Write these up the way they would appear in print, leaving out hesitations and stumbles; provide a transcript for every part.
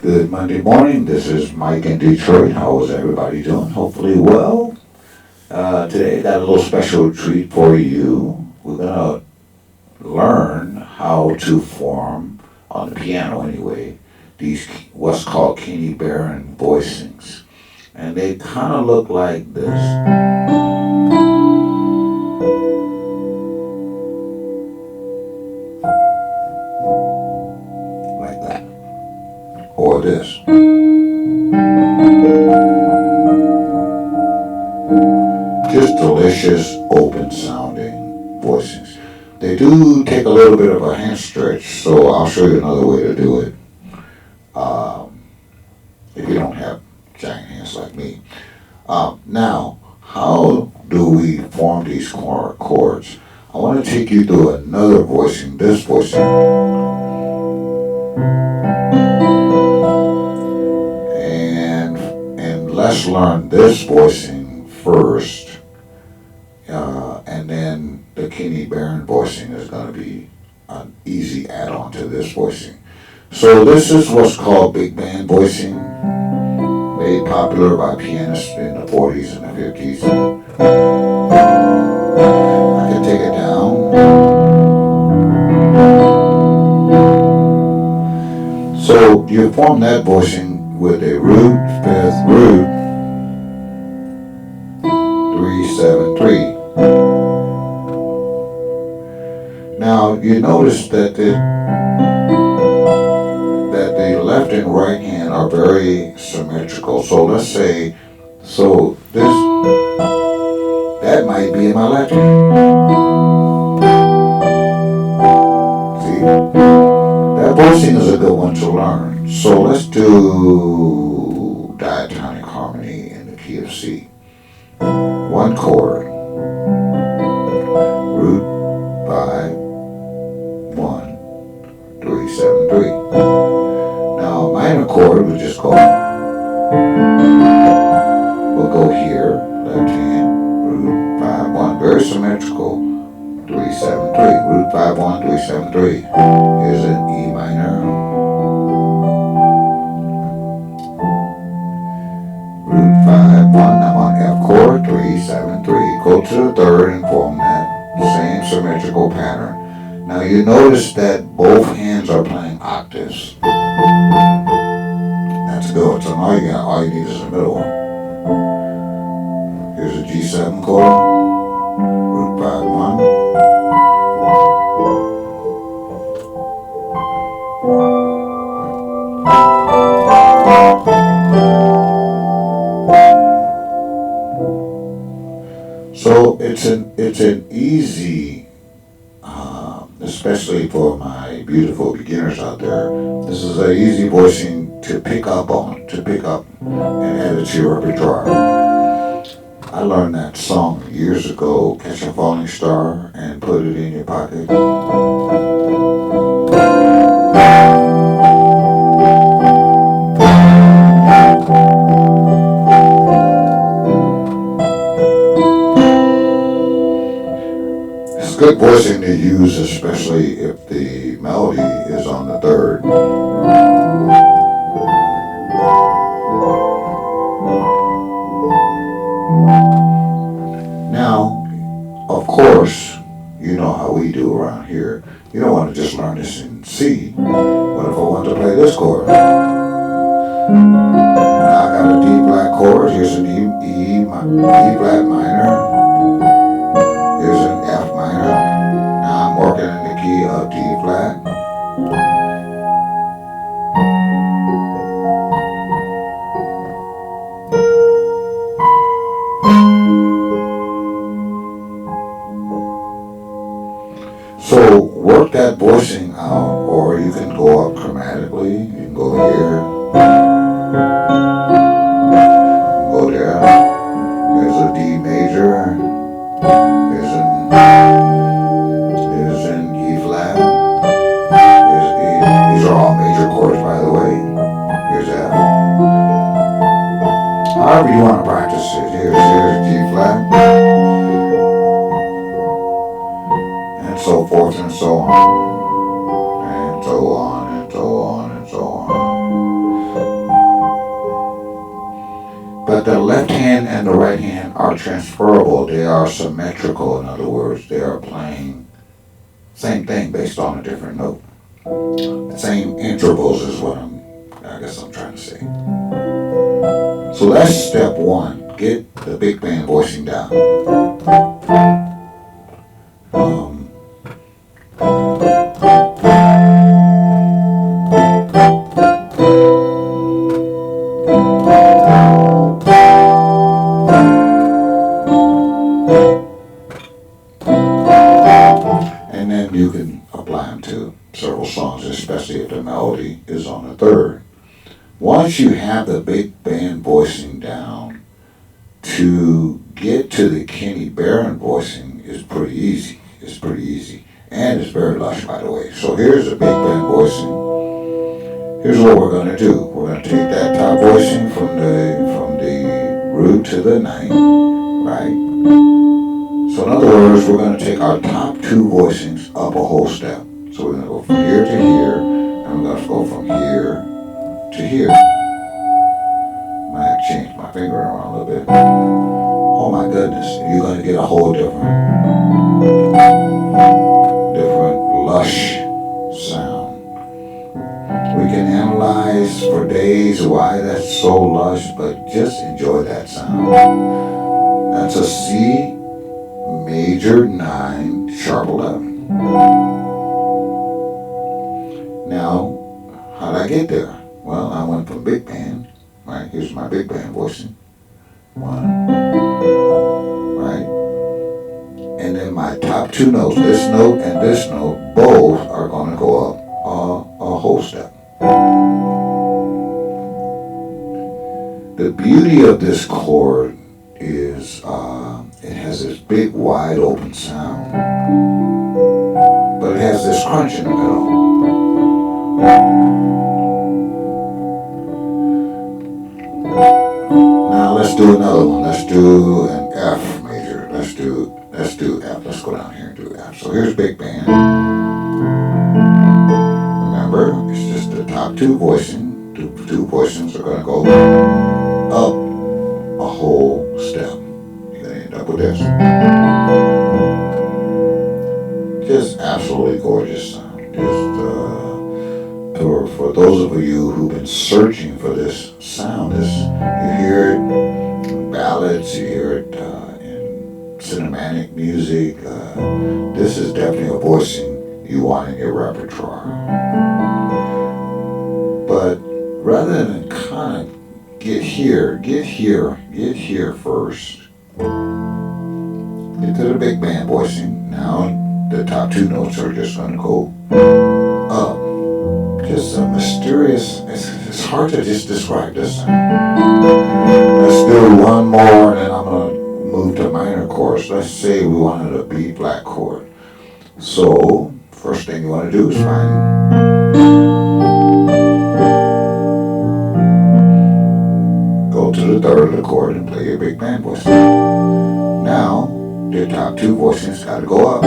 Good Monday morning. This is Mike in Detroit. How is everybody doing? Hopefully well. Today I got a little special treat for you. We're gonna learn how to form on the piano anyway. These what's called Kenny Barron voicings, and they kind of look like this, like that, or this. Just delicious, open sounding voicings. They do take a little bit of a hand stretch, so I'll show you another way to do it. Um, if you don't have giant hands like me. Now, how do we form these chords? I want to take you through another voicing, this voicing, and let's learn this voicing first, and then the Kenny Barron voicing is going to be an easy add-on to this voicing. So this is what's called big band voicing, made popular by pianists in the 40s and the 50s. I can take it down. So you form that voicing with a root, fifth, root, 3, 7, 3. Now you notice that the left and right hand are very symmetrical. So let's say, that might be in my left hand. See, that voicing is a good one to learn. So let's do diatonic harmony in the key of C. One chord, root, 5, 1, 3, 7, 3. Now minor chord, we'll go here, left hand, root, 5, 1, very symmetrical, 3, 7, 3, root, 5, 1, 3, 7, 3. Here's an E minor, root, 5, 1, I'm on F chord, 3, 7, 3. Go to the third and form that same symmetrical pattern. Now you notice that both hands are playing octaves. That's good. So now all you need is the middle one. Here's a G7 chord, root 5, 1. So it's an easy, especially for my beautiful beginners out there. This is an easy voicing to pick up and add it to your repertoire. I learned that song years ago, Catch a Falling Star, and put it in your pocket. It's good voicing to use, especially if the melody is on the third. Now, of course, you know how we do around here. You don't want to just learn this in C. What if I want to play this chord? Now I got a D flat chord. Here's an E flat minor. Here's an F minor. Now I'm working in the key of D flat. So work that voicing out, or you can go up chromatically. You can go here, go there. There's a D major. There's an E flat. There's E. These are all major chords, by the way. Here's F. However you want to practice it. Here's G flat, and so forth and so on, and so on and so on and so on. But the left hand and the right hand are transferable. They are symmetrical, in other words. They are playing same thing based on a different note. Same intervals is what I guess I'm trying to say. So that's step one. Get the big band voicing down. Um, and then you can apply them to several songs, especially if the melody is on the third. Once you have the big band voicing down, to get to the Kenny Barron voicing is pretty easy. It's pretty easy. And it's very lush, by the way. So here's the big band voicing. Here's what we're going to do. We're going to take that top voicing from the root to the ninth, right? So in other words, we're going to take our top two voicings up a whole step. So we're going to go from here to here, and we're going to go from here to here. I might have changed my finger around a little bit. Oh my goodness, you're going to get a whole different lush sound. We can analyze for days why that's so lush, but just enjoy that sound. That's a C major 9 sharp 11. Now, how did I get there? Well, I went from big band, right? Here's my big band voicing. 1, right? And then my top two notes, this note and this note, both are going to go up a whole step. The beauty of this chord is it has this big wide open sound, but it has this crunch in the middle. Now let's do another one. Let's do an F major. Let's do F. Let's go down here and do F. So here's big band. Remember, it's just the top two voicing. Two voicings are going to go up a whole step. You're going to end up with this. Just absolutely gorgeous sound. Just for those of you who've been searching for this sound, you hear it in ballads, you hear it in cinematic music. This is definitely a voicing you want in your repertoire. But rather than kind of get here first. Get to the big band voicing. Now the top two notes are just going to go up. Just a mysterious, it's hard to just describe this sound. Let's do one more and then I'm going to move to minor chords. Let's say we wanted a B flat chord. So, first thing you want to do is go to the third of the chord and play your big band voicing. Now, the top two voicings got to go up.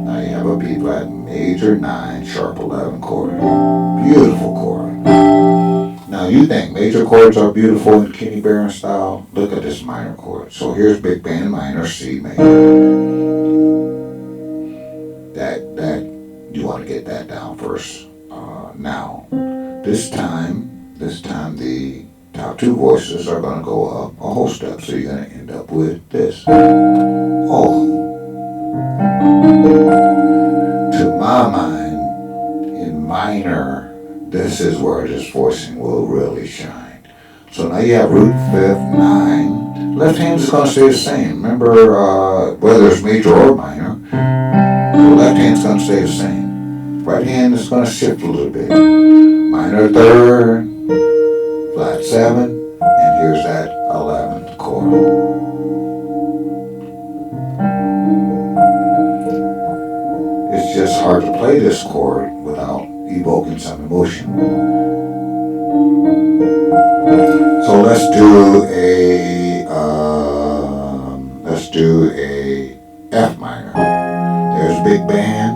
Now you have a B flat major 9 sharp 11 chord. Beautiful chord. Now you think major chords are beautiful in Kenny Barron style? Look at this minor chord. So here's big band minor C major. That you want to get that down first. Now, this time the top two voices are going to go up a whole step, so you're going to end up with this. Oh. To my mind, in minor, this is where this voicing will really shine. So now you have root, fifth, 9. Left hand is going to stay the same. Remember, whether it's major or minor, the left hand's going to stay the same. Right hand is going to shift a little bit. Minor third, flat 7, and here's that 11th chord. It's just hard to play this chord without evoking some emotion. So let's do a F minor. There's big band.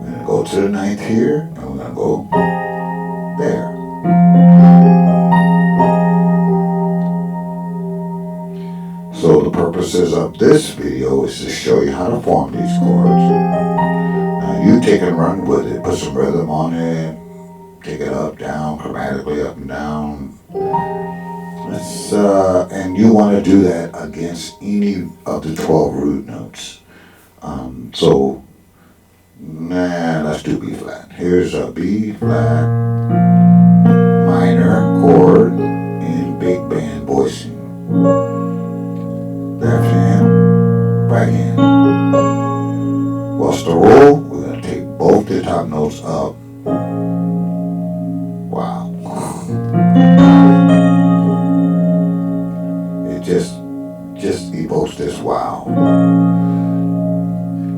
We're gonna go to the 9th here, and we're gonna go there. purposes of this video is to show you how to form these chords. Now you take and run with it, put some rhythm on it, take it up, down, chromatically up and down. And you want to do that against any of the 12 root notes. Let's do B flat. Here's a B flat minor chord in big band voicing. Left hand, right hand. What's the roll? We're going to take both the top notes up. Wow. It just evokes this wow.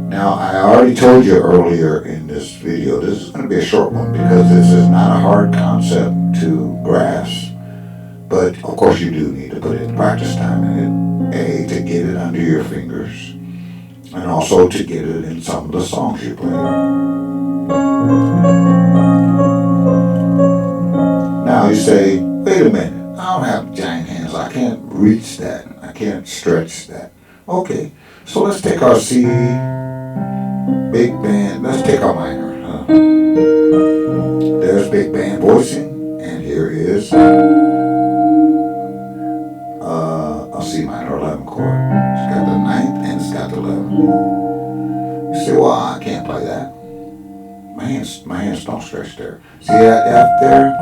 Now, I already told you earlier in this video, this is going to be a short one because this is not a hard concept to grasp. But, of course, you do need to put in practice time in it. A, to get it under your fingers, and also to get it in some of the songs you play. Now, you say, wait a minute, I don't have giant hands. I can't reach that. I can't stretch that. Okay, so let's take our C, big band, let's take our minor. There's big band voicing, and here is a C minor 11 chord. It's got the 9th and it's got the 11th. You say, well, I can't play that. My hands don't stretch there. See that F there?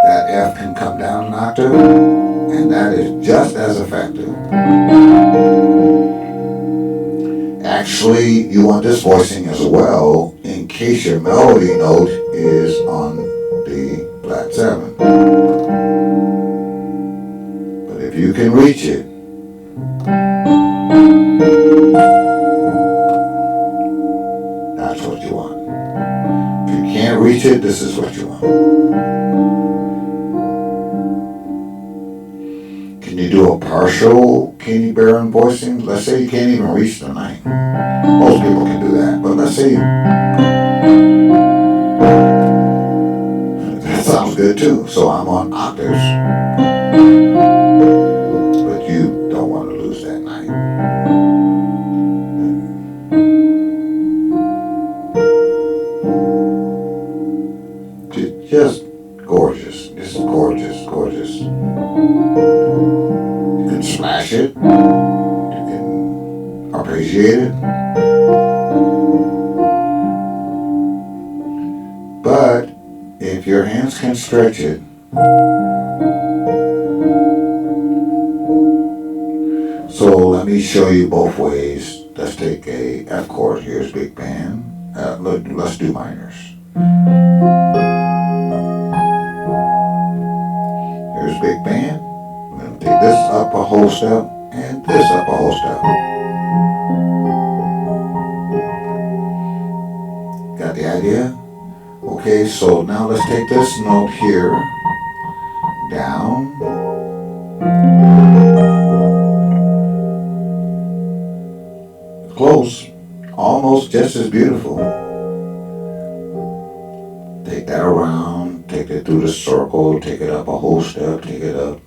That F can come down an octave, and that is just as effective. Actually, you want this voicing as well in case your melody note is on the flat 7. But if you can reach it, that's what you want. If you can't reach it, this is what you want. Can you do a partial Kenny Barron voicing? Let's say you can't even reach the 9th. Most people can do that, but let's say that sounds good too. So I'm on octaves, but you don't want to lose that 9th. Just gorgeous, just gorgeous, gorgeous. You can smash it, you can appreciate it, but if your hands can stretch it, so let me show you both ways. Let's take a F chord. Here's big band. Let's do minors. Here's big band. I'm going to take this up a whole step and this up a whole step. Got the idea? Okay, so now let's take this note here, down, close, almost just as beautiful. Take that around, take it through the circle, take it up a whole step, take it up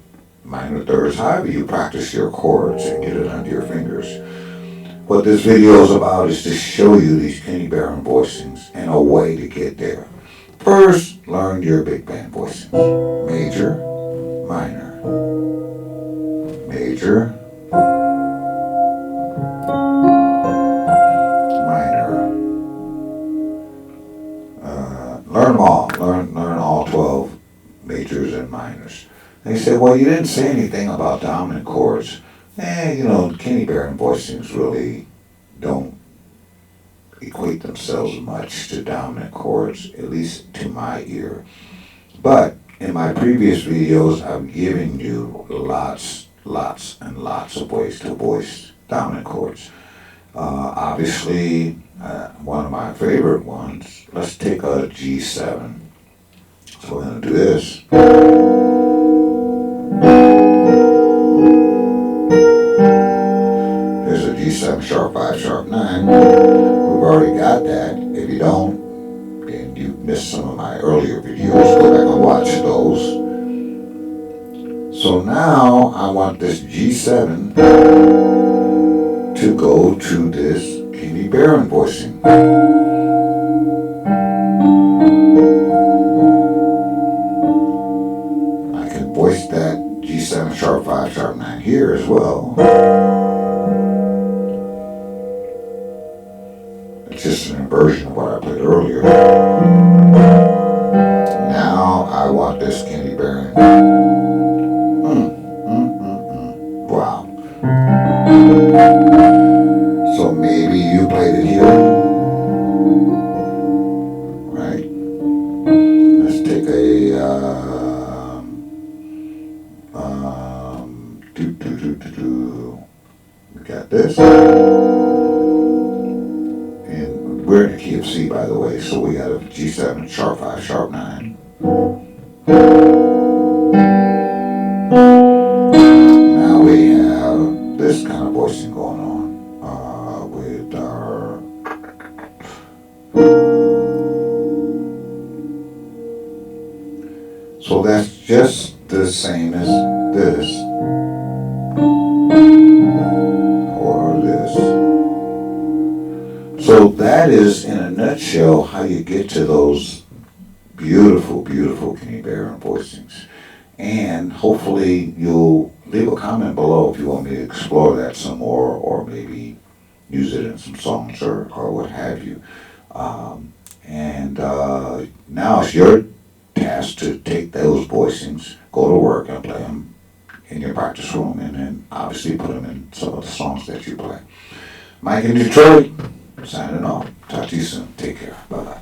minor thirds, however you practice your chords and get it under your fingers. What this video is about is to show you these Kenny Barron voicings and a way to get there. First, learn your big band voicings. Major, minor, major, minor. Learn them all. Learn all 12 majors and minors. They said, well, you didn't say anything about dominant chords. Kenny Barron voicings really don't equate themselves much to dominant chords, at least to my ear. But in my previous videos, I've given you lots and lots of ways to voice dominant chords. Obviously, one of my favorite ones, let's take a G7. So we're going to do this. There's a G7 sharp 5 sharp 9. We've already got that. If you don't, and you missed some of my earlier videos, go back and watch those. So now I want this G7 to go to this Kenny Barron voicing. I can voice that G7 sharp 5 sharp 9 here as well. It's just an inversion of what I played earlier. Now I want this Kenny Barron. Wow. So maybe you played it here, right? Let's take a we got this, and we're in the key of C, by the way. So we got a G7 sharp 5 sharp 9. Now we have this kind of voicing going on with our. So that's just the same as this or this. So that is, in a nutshell, how you get to those beautiful, beautiful Kenny Barron voicings. And hopefully you'll leave a comment below if you want me to explore that some more, or maybe use it in some songs or what have you. Now it's your task to take those voicings, go to work and play them in your practice room, and then obviously put them in some of the songs that you play. Mike in Detroit, signing off. Talk to you soon. Take care. Bye-bye.